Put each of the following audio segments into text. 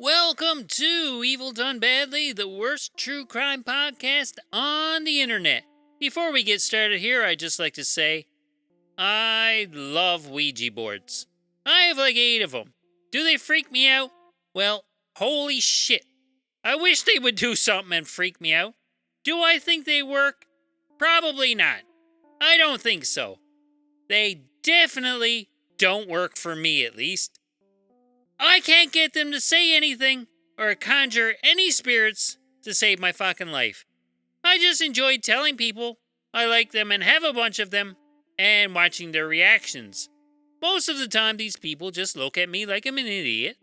Welcome to Evil Done Badly, the worst true crime podcast on the internet. Before we get started here, I'd just like to say, I love Ouija boards. I have like 8 of them. Do they freak me out? Well, holy shit. I wish they would do something and freak me out. Do I think they work? Probably not. I don't think so. They definitely don't work for me, at least. I can't get them to say anything or conjure any spirits to save my fucking life. I just enjoy telling people I like them and have a bunch of them and watching their reactions. Most of the time, these people just look at me like I'm an idiot,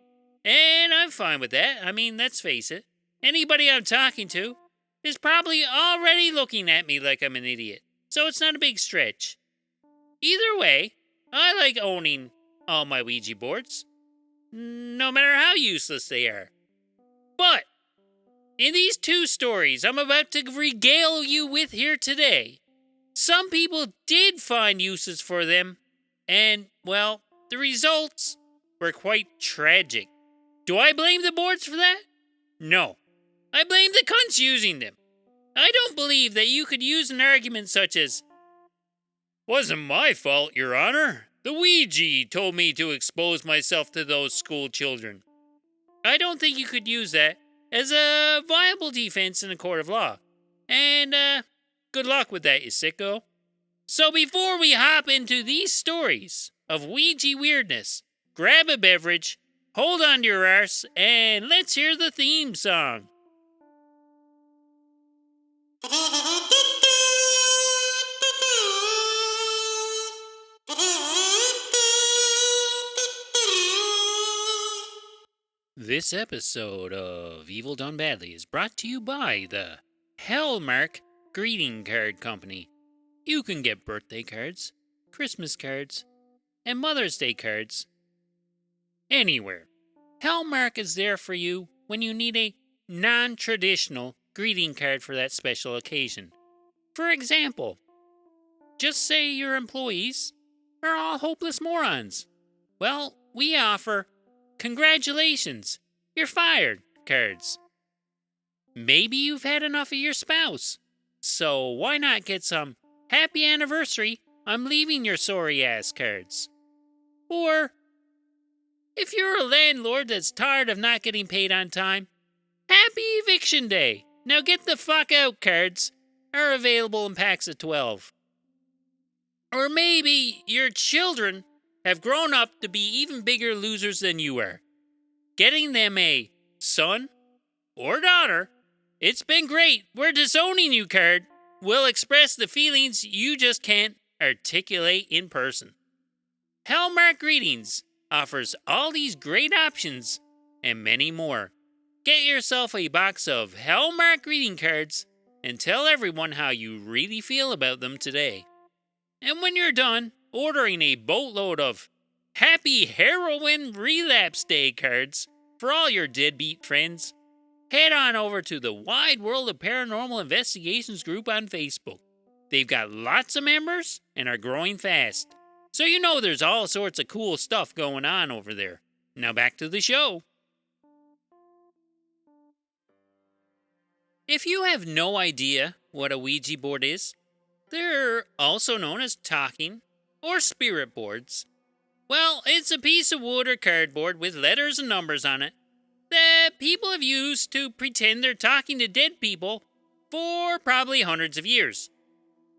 and I'm fine with that. I mean, let's face it, anybody I'm talking to is probably already looking at me like I'm an idiot, so it's not a big stretch. Either way, I like owning all my Ouija boards, no matter how useless they are. But in these 2 stories I'm about to regale you with here today, some people did find uses for them, and, well, the results were quite tragic. Do I blame the boards for that? No. I blame the cunts using them. I don't believe that you could use an argument such as, "Wasn't my fault, Your Honor. The Ouija told me to expose myself to those school children." I don't think you could use that as a viable defense in a court of law. And, good luck with that, you sicko. So before we hop into these stories of Ouija weirdness, grab a beverage, hold on to your arse, and let's hear the theme song. This episode of Evil Done Badly is brought to you by the Hallmark Greeting Card Company. You can get birthday cards, Christmas cards, and Mother's Day cards anywhere. Hallmark is there for you when you need a non-traditional greeting card for that special occasion. For example, just say your employees are all hopeless morons. Well, we offer "Congratulations, you're fired" cards. Maybe you've had enough of your spouse, so why not get some "Happy Anniversary, I'm leaving your sorry ass" cards? Or, if you're a landlord that's tired of not getting paid on time, "Happy Eviction Day, now get the fuck out" cards are available in packs of 12. Or maybe your children have grown up to be even bigger losers than you are. Getting them a "Son or daughter, it's been great, we're disowning you" card will express the feelings you just can't articulate in person. Hallmark Greetings offers all these great options and many more. Get yourself a box of Hallmark greeting cards and tell everyone how you really feel about them today. And when you're done ordering a boatload of Happy Heroin Relapse Day cards for all your deadbeat friends, head on over to the Wide World of Paranormal Investigations group on Facebook. They've got lots of members and are growing fast, so you know there's all sorts of cool stuff going on over there. Now back to the show. If you have no idea what a Ouija board is, they're also known as talking or spirit boards. Well, it's a piece of wood or cardboard with letters and numbers on it that people have used to pretend they're talking to dead people for probably hundreds of years.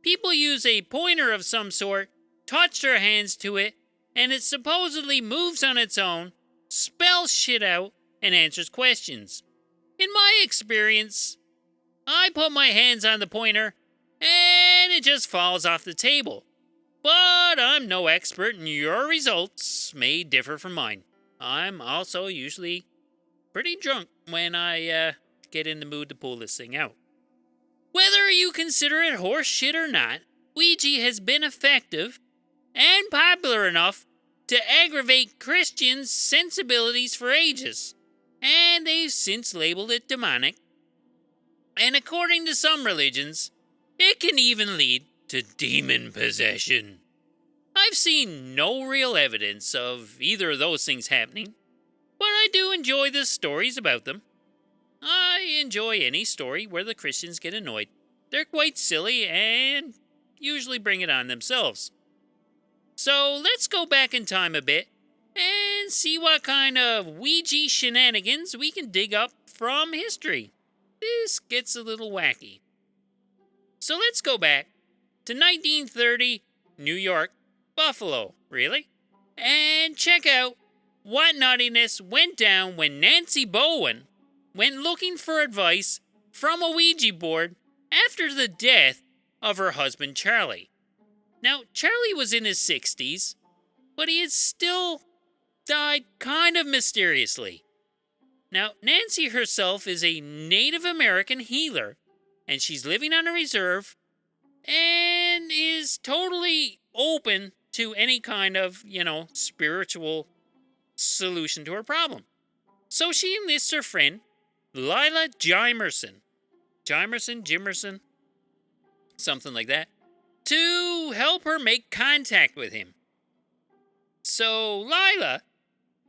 People use a pointer of some sort, touch their hands to it, and it supposedly moves on its own, spells shit out, and answers questions. In my experience, I put my hands on the pointer and it just falls off the table. But I'm no expert and your results may differ from mine. I'm also usually pretty drunk when I get in the mood to pull this thing out. Whether you consider it horse shit or not, Ouija has been effective and popular enough to aggravate Christians' sensibilities for ages, and they've since labeled it demonic. And according to some religions, it can even lead to demon possession. I've seen no real evidence of either of those things happening, but I do enjoy the stories about them. I enjoy any story where the Christians get annoyed. They're quite silly and usually bring it on themselves. So let's go back in time a bit and see what kind of Ouija shenanigans we can dig up from history. This gets a little wacky. So let's go back to 1930, New York, Buffalo, really? And check out what naughtiness went down when Nancy Bowen went looking for advice from a Ouija board after the death of her husband Charlie. Now, Charlie was in his 60s, but he had still died kind of mysteriously. Now, Nancy herself is a Native American healer, and she's living on a reserve and is totally open to any kind of, spiritual solution to her problem. So she enlists her friend, Lila Jimerson, something like that, to help her make contact with him. So Lila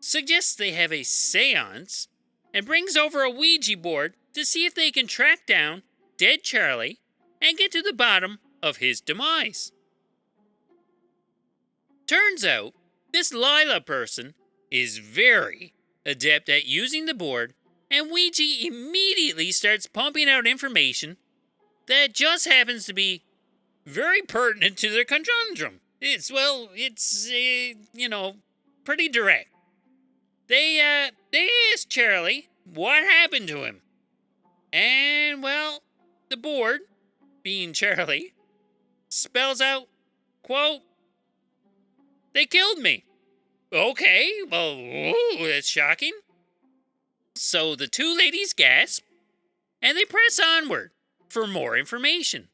suggests they have a seance and brings over a Ouija board to see if they can track down dead Charlie and get to the bottom of his demise. Turns out, this Lila person is very adept at using the board, and Ouija immediately starts pumping out information that just happens to be very pertinent to their conundrum. It's pretty direct. They asked Charlie what happened to him. And, the board, being Charlie, spells out, quote, "They killed me." Okay, that's shocking. So the two ladies gasp, and they press onward for more information.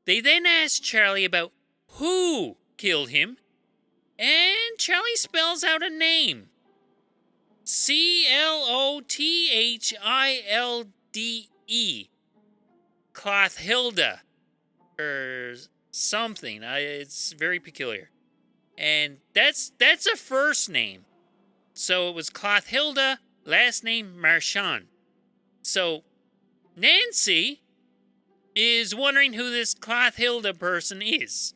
They then ask Charlie about who killed him, and Charlie spells out a name. Clothilde. Clothilde. Or something. It's very peculiar. And that's a first name. So it was Clothilde, last name Marchand. So Nancy is wondering who this Clothilde person is.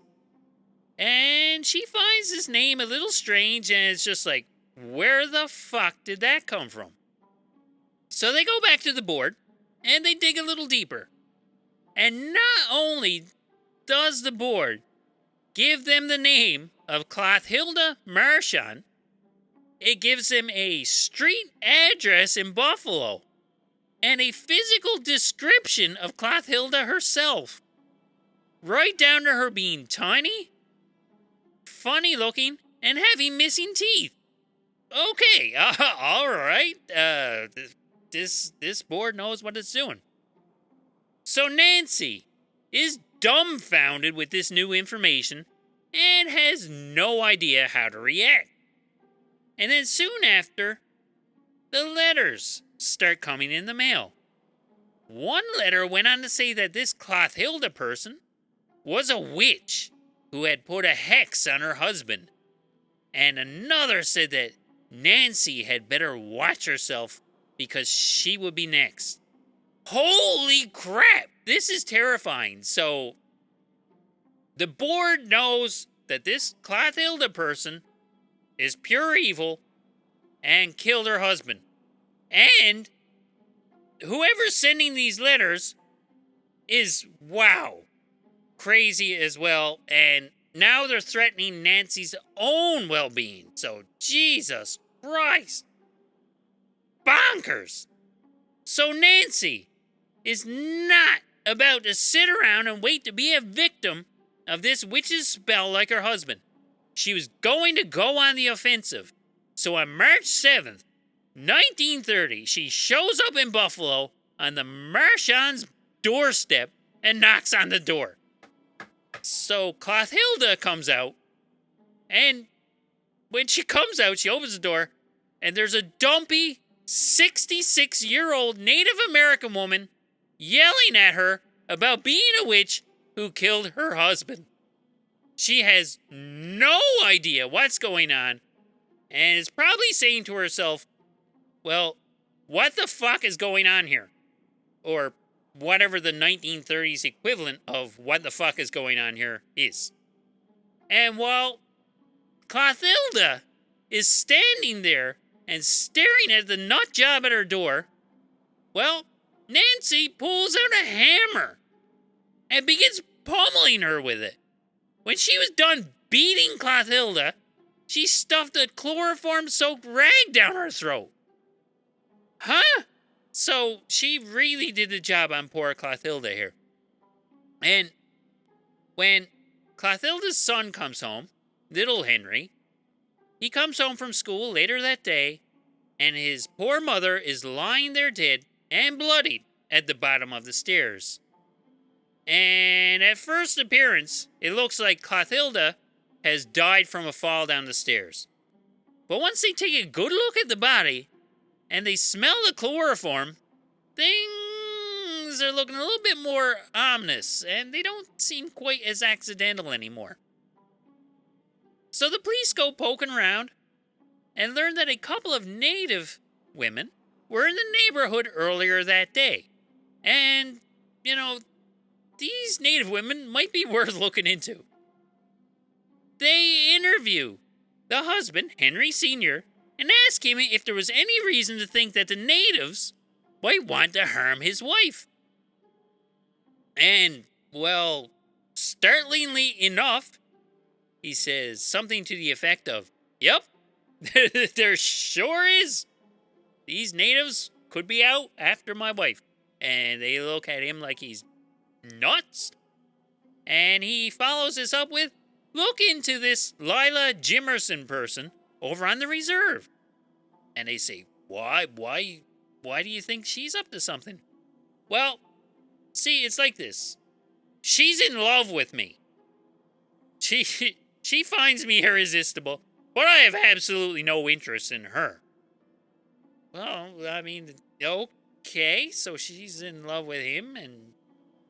And she finds his name a little strange, and it's just like, where the fuck did that come from? So they go back to the board, and they dig a little deeper. And not only does the board give them the name of Clothilde Marchand, it gives them a street address in Buffalo and a physical description of Clothilde herself, right down to her being tiny, funny looking, and having missing teeth. Okay, all right. This board knows what it's doing. So Nancy is dumbfounded with this new information and has no idea how to react. And then soon after, the letters start coming in the mail. One letter went on to say that this Clothilde person was a witch who had put a hex on her husband. And another said that Nancy had better watch herself because she would be next. Holy crap! This is terrifying. So, the board knows that this Clothilde person is pure evil and killed her husband. And whoever's sending these letters is, crazy as well. And now they're threatening Nancy's own well-being. So, Jesus Christ. Bonkers. So Nancy is not about to sit around and wait to be a victim of this witch's spell like her husband. She was going to go on the offensive. So on March 7th, 1930, she shows up in Buffalo on the Marchand's doorstep and knocks on the door. So Clothilde comes out, and when she comes out, she opens the door, and there's a dumpy 66-year-old Native American woman yelling at her about being a witch who killed her husband. She has no idea what's going on and is probably saying to herself, Well, what the fuck is going on here? Or whatever the 1930s equivalent of what the fuck is going on here is. And while Clothilda is standing there and staring at the nut job at her door, well, Nancy pulls out a hammer and begins pummeling her with it. When she was done beating Clothilda, she stuffed a chloroform-soaked rag down her throat. Huh? So she really did the job on poor Clothilda here. And when Clothilda's son comes home, little Henry, he comes home from school later that day, and his poor mother is lying there dead and bloodied at the bottom of the stairs. And at first appearance, it looks like Clothilda has died from a fall down the stairs. But once they take a good look at the body, and they smell the chloroform, things are looking a little bit more ominous, and they don't seem quite as accidental anymore. So the police go poking around and learn that a couple of native women were in the neighborhood earlier that day. And, these native women might be worth looking into. They interview the husband, Henry Sr., and ask him if there was any reason to think that the natives might want to harm his wife. And, well, startlingly enough, he says something to the effect of, "Yep, there sure is. These natives could be out after my wife." And they look at him like he's nuts. And he follows this up with, "Look into this Lila Jimerson person over on the reserve." And they say, why do you think she's up to something? Well, see, it's like this. She's in love with me. She finds me irresistible, but I have absolutely no interest in her. Well, okay, so she's in love with him and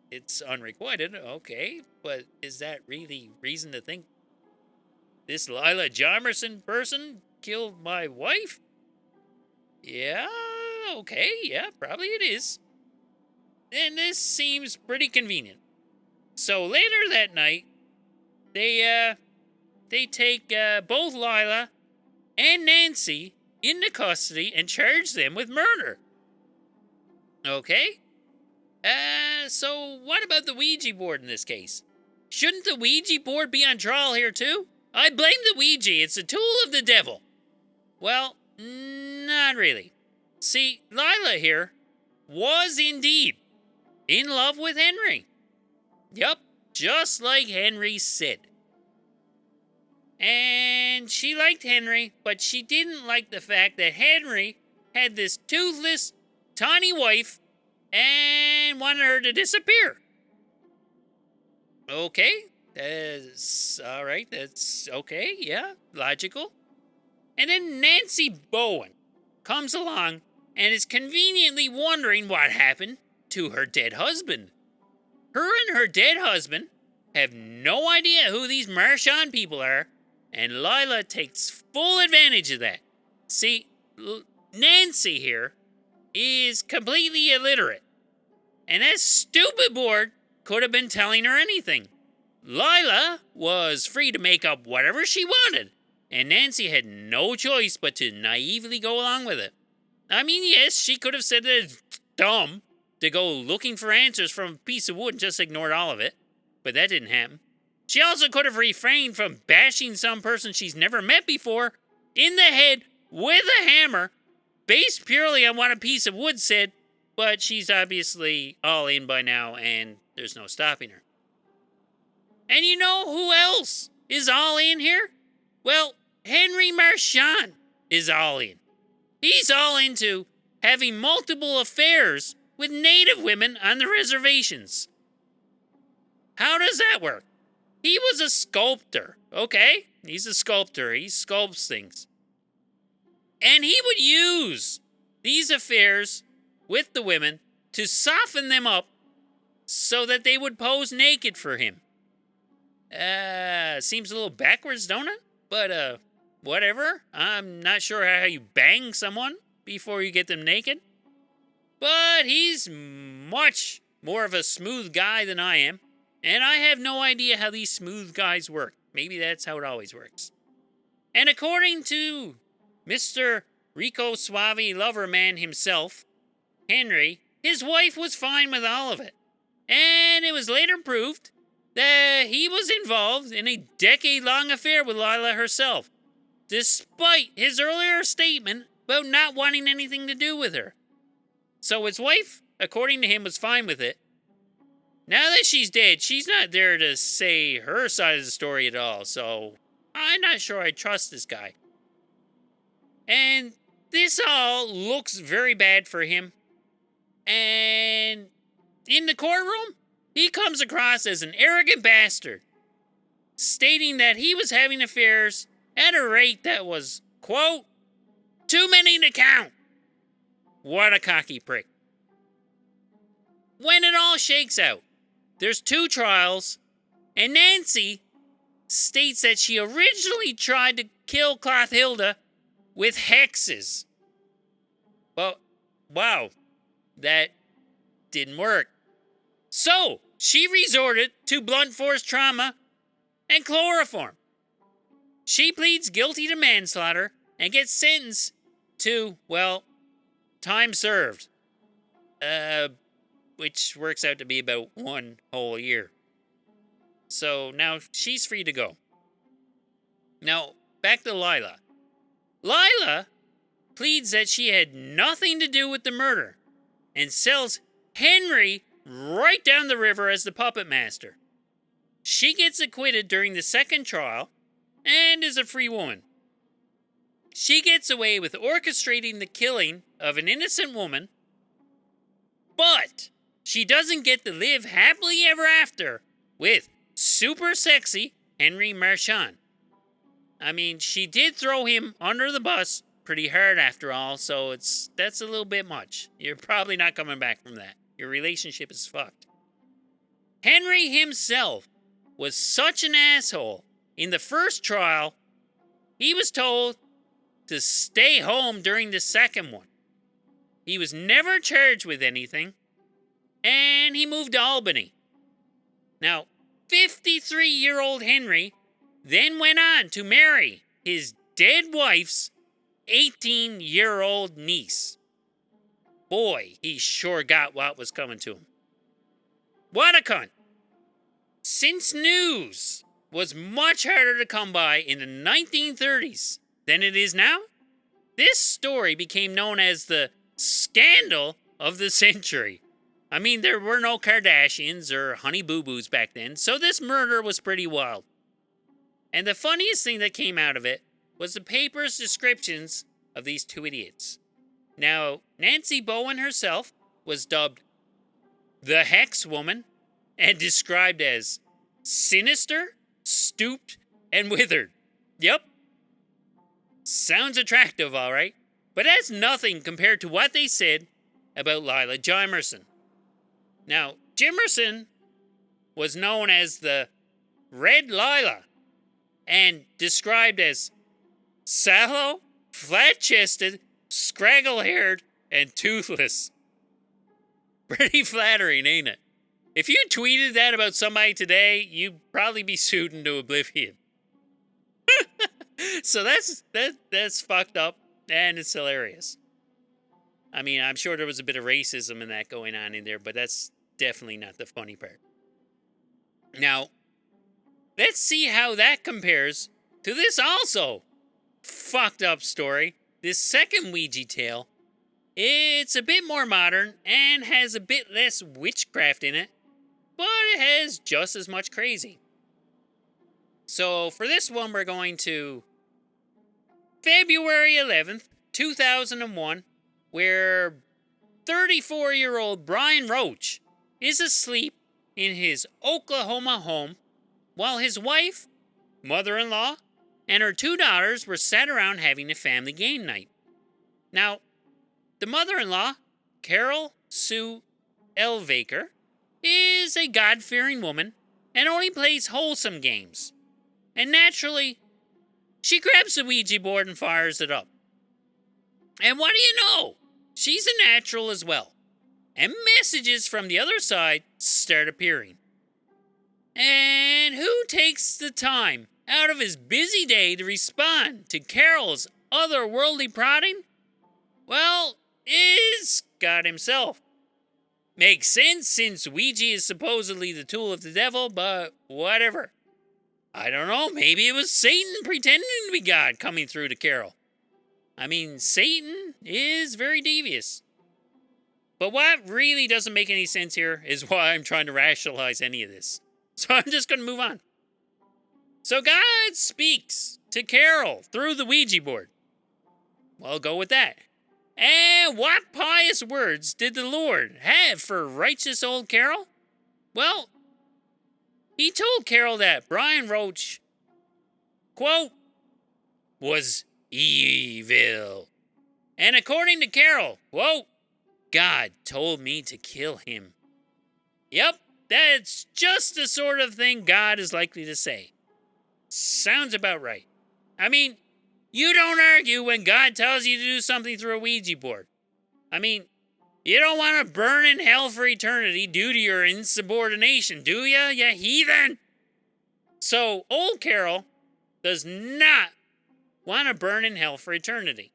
it's unrequited, okay, but is that really reason to think this Lila Jamerson person killed my wife? Yeah, okay, yeah, probably it is. And this seems pretty convenient. So later that night, they take both Lila and Nancy into custody and charge them with murder. Okay? So what about the Ouija board in this case? Shouldn't the Ouija board be on trial here too? I blame the Ouija. It's a tool of the devil. Well, not really. See, Lila here was indeed in love with Henry. Yup, just like Henry said. And she liked Henry, but she didn't like the fact that Henry had this toothless, tawny wife and wanted her to disappear. Okay, that's all right, that's okay, yeah, logical. And then Nancy Bowen comes along and is conveniently wondering what happened to her dead husband. Her and her dead husband have no idea who these Marchand people are, and Lila takes full advantage of that. See, Nancy here is completely illiterate, and that stupid board could have been telling her anything. Lila was free to make up whatever she wanted, and Nancy had no choice but to naively go along with it. I mean, yes, she could have said that it's dumb to go looking for answers from a piece of wood and just ignored all of it, but that didn't happen. She also could have refrained from bashing some person she's never met before in the head with a hammer, based purely on what a piece of wood said, but she's obviously all in by now and there's no stopping her. And you know who else is all in here? Well, Henry Marchand is all in. He's all into having multiple affairs with native women on the reservations. How does that work? He was a sculptor, okay? He's a sculptor. He sculpts things. And he would use these affairs with the women to soften them up so that they would pose naked for him. Seems a little backwards, don't it? But, whatever. I'm not sure how you bang someone before you get them naked. But he's much more of a smooth guy than I am, and I have no idea how these smooth guys work. Maybe that's how it always works. And according to Mr. Rico Suave Loverman himself, Henry, his wife was fine with all of it. And it was later proved that he was involved in a decade-long affair with Lila herself, despite his earlier statement about not wanting anything to do with her. So his wife, according to him, was fine with it. Now that she's dead, she's not there to say her side of the story at all, so I'm not sure I trust this guy. And this all looks very bad for him. And in the courtroom, he comes across as an arrogant bastard, stating that he was having affairs at a rate that was, quote, too many to count. What a cocky prick. When it all shakes out, there's 2 trials, and Nancy states that she originally tried to kill Clothilda with hexes. But, wow, that didn't work. So, she resorted to blunt force trauma and chloroform. She pleads guilty to manslaughter and gets sentenced to, well, time served. Which works out to be about 1 whole year. So now she's free to go. Now, back to Lila. Lila pleads that she had nothing to do with the murder and sells Henry right down the river as the puppet master. She gets acquitted during the second trial and is a free woman. She gets away with orchestrating the killing of an innocent woman, but she doesn't get to live happily ever after with super sexy Henry Marchand. I mean, she did throw him under the bus pretty hard after all, so that's a little bit much. You're probably not coming back from that. Your relationship is fucked. Henry himself was such an asshole. In the first trial, he was told to stay home during the second one. He was never charged with anything, and he moved to Albany. Now, 53-year-old Henry then went on to marry his dead wife's 18-year-old niece. Boy, he sure got what was coming to him. What a cunt. Since news was much harder to come by in the 1930s than it is now, this story became known as the scandal of the century. I mean, there were no Kardashians or Honey Boo Boos back then, so this murder was pretty wild. And the funniest thing that came out of it was the paper's descriptions of these 2 idiots. Now, Nancy Bowen herself was dubbed the Hex Woman and described as sinister, stooped, and withered. Yep. Sounds attractive, all right. But that's nothing compared to what they said about Lila Jimerson. Now, Jimerson was known as the Red Lila and described as sallow, flat-chested, scraggle-haired, and toothless. Pretty flattering, ain't it? If you tweeted that about somebody today, you'd probably be sued into oblivion. So that's fucked up, and it's hilarious. I mean, I'm sure there was a bit of racism in that going on in there, but that's definitely not the funny part. Now, let's see how that compares to this also fucked up story. This second Ouija tale. It's a bit more modern and has a bit less witchcraft in it, but it has just as much crazy. So for this one, we're going to February 11th, 2001, where 34-year-old Brian Roach is asleep in his Oklahoma home while his wife, mother-in-law, and her 2 daughters were sat around having a family game night. Now, the mother-in-law, Carol Sue Elvaker, is a God-fearing woman and only plays wholesome games. And naturally, she grabs the Ouija board and fires it up. And what do you know? She's a natural as well. And messages from the other side start appearing. And who takes the time out of his busy day to respond to Carol's otherworldly prodding? Well, is God himself. Makes sense since Ouija is supposedly the tool of the devil, but whatever. I don't know, maybe it was Satan pretending to be God coming through to Carol. I mean, Satan is very devious. But what really doesn't make any sense here is why I'm trying to rationalize any of this. So I'm just going to move on. So God speaks to Carol through the Ouija board. Well, go with that. And what pious words did the Lord have for righteous old Carol? Well, he told Carol that Brian Roach, quote, was evil. And according to Carol, quote, God told me to kill him. Yep, that's just the sort of thing God is likely to say. Sounds about right. I mean, you don't argue when God tells you to do something through a Ouija board. I mean, you don't want to burn in hell for eternity due to your insubordination, do ya, you heathen? So, old Carol does not want to burn in hell for eternity.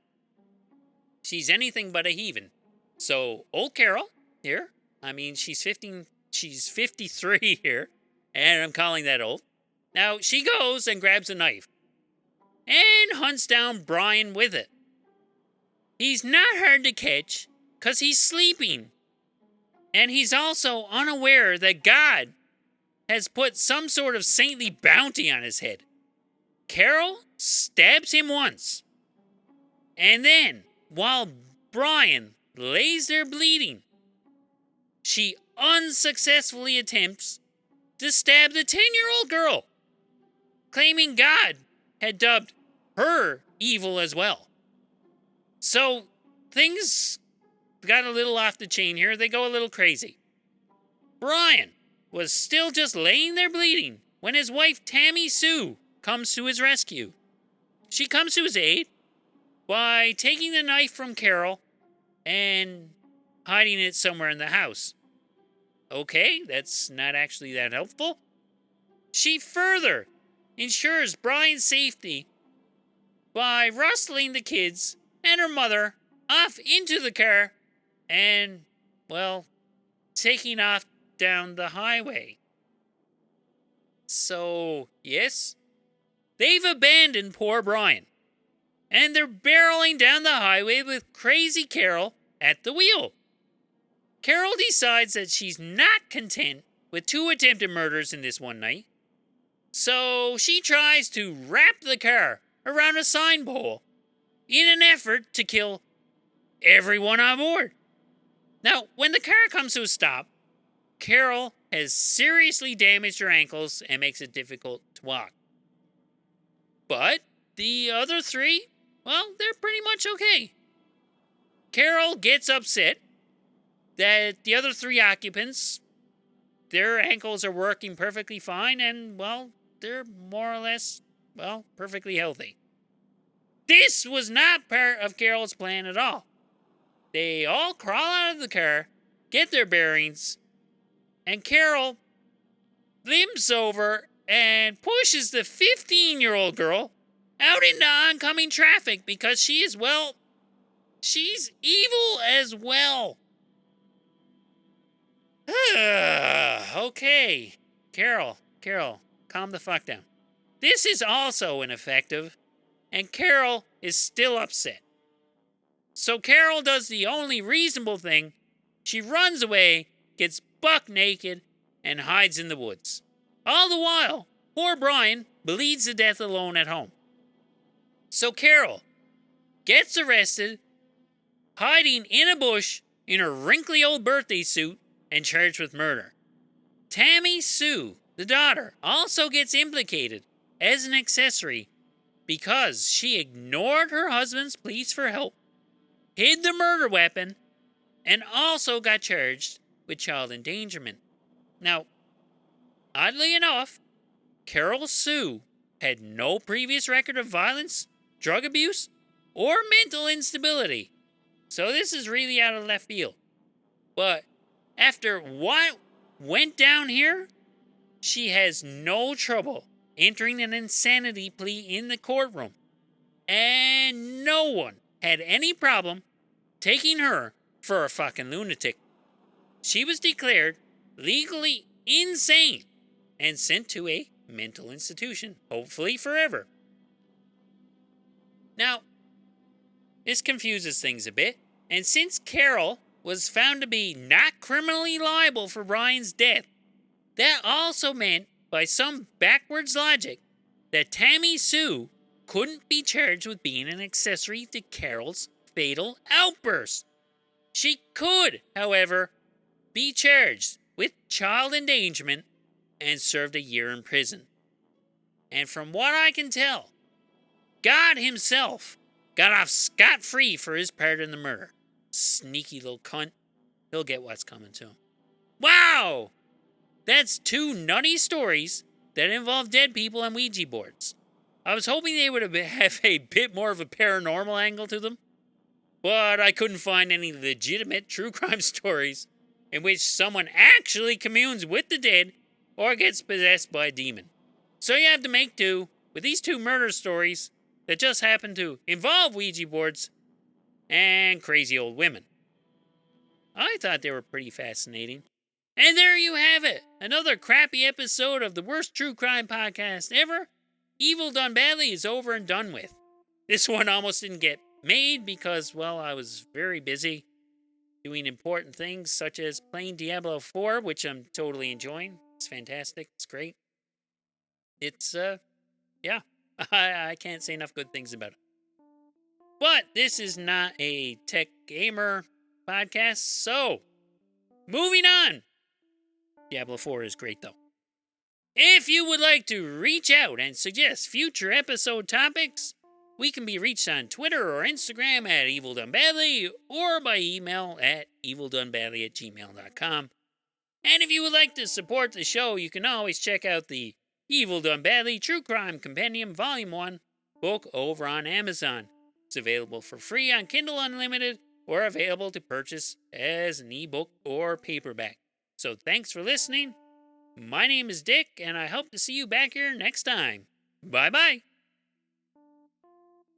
She's anything but a heathen. So, old Carol here, I mean, she's 53 here, and I'm calling that old. Now, she goes and grabs a knife and hunts down Brian with it. He's not hard to catch because he's sleeping. And he's also unaware that God has put some sort of saintly bounty on his head. Carol stabs him once. And then, while Brian lays there bleeding, she unsuccessfully attempts to stab the 10-year-old girl, claiming God had dubbed her evil as well. So, things got a little off the chain here. They go a little crazy. Brian was still just laying there bleeding when his wife Tammy Sue comes to his rescue. She comes to his aid by taking the knife from Carol and hiding it somewhere in the house. Okay, that's not actually that helpful. She further ensures Brian's safety by rustling the kids and her mother off into the car and, well, taking off down the highway. So, yes, they've abandoned poor Brian, and they're barreling down the highway with crazy Carol at the wheel. Carol decides that she's not content with 2 attempted murders in this one night, so she tries to wrap the car around a sign pole in an effort to kill everyone on board. Now, when the car comes to a stop, Carol has seriously damaged her ankles and makes it difficult to walk. But the other 3, well, they're pretty much okay. Carol gets upset that the other 3 occupants, their ankles are working perfectly fine and, well, they're more or less, well, perfectly healthy. This was not part of Carol's plan at all. They all crawl out of the car, get their bearings, and Carol limps over and pushes the 15-year-old girl out into oncoming traffic because she is, well, she's evil as well. Okay, Carol, calm the fuck down. This is also ineffective, and Carol is still upset. So Carol does the only reasonable thing. She runs away, gets buck naked, and hides in the woods. All the while, poor Brian bleeds to death alone at home. So Carol gets arrested, hiding in a bush in her wrinkly old birthday suit, and charged with murder. Tammy Sue, the daughter, also gets implicated as an accessory because she ignored her husband's pleas for help, hid the murder weapon, and also got charged with child endangerment. Now, oddly enough, Carol Sue had no previous record of violence, drug abuse, or mental instability. So this is really out of left field. But after what went down here, she has no trouble entering an insanity plea in the courtroom. And no one had any problem taking her for a fucking lunatic. She was declared legally insane and sent to a mental institution, hopefully forever. Now, this confuses things a bit, and since Carol was found to be not criminally liable for Brian's death, that also meant, by some backwards logic, that Tammy Sue couldn't be charged with being an accessory to Carol's fatal outburst. She could, however, be charged with child endangerment and served a year in prison. And from what I can tell, God himself got off scot-free for his part in the murder. Sneaky little cunt. He'll get what's coming to him. Wow! That's 2 nutty stories that involve dead people and Ouija boards. I was hoping they would have a bit more of a paranormal angle to them, but I couldn't find any legitimate true crime stories in which someone actually communes with the dead or gets possessed by a demon. So you have to make do with these 2 murder stories that just happen to involve Ouija boards and crazy old women. I thought they were pretty fascinating. And there you have it. Another crappy episode of the worst true crime podcast ever. Evil Done Badly is over and done with. This one almost didn't get made because, well, I was very busy doing important things such as playing Diablo 4, which I'm totally enjoying. It's fantastic. It's great. It's, yeah. I can't say enough good things about it. But this is not a tech gamer podcast, so moving on. Diablo 4 is great, though. If you would like to reach out and suggest future episode topics, we can be reached on Twitter or Instagram at EvilDoneBadly or by email at evildonebadly@gmail.com. And if you would like to support the show, you can always check out the Evil Done Badly True Crime Compendium Volume 1 book over on Amazon. It's available for free on Kindle Unlimited or available to purchase as an ebook or paperback. So thanks for listening. My name is Dick, and I hope to see you back here next time. Bye-bye.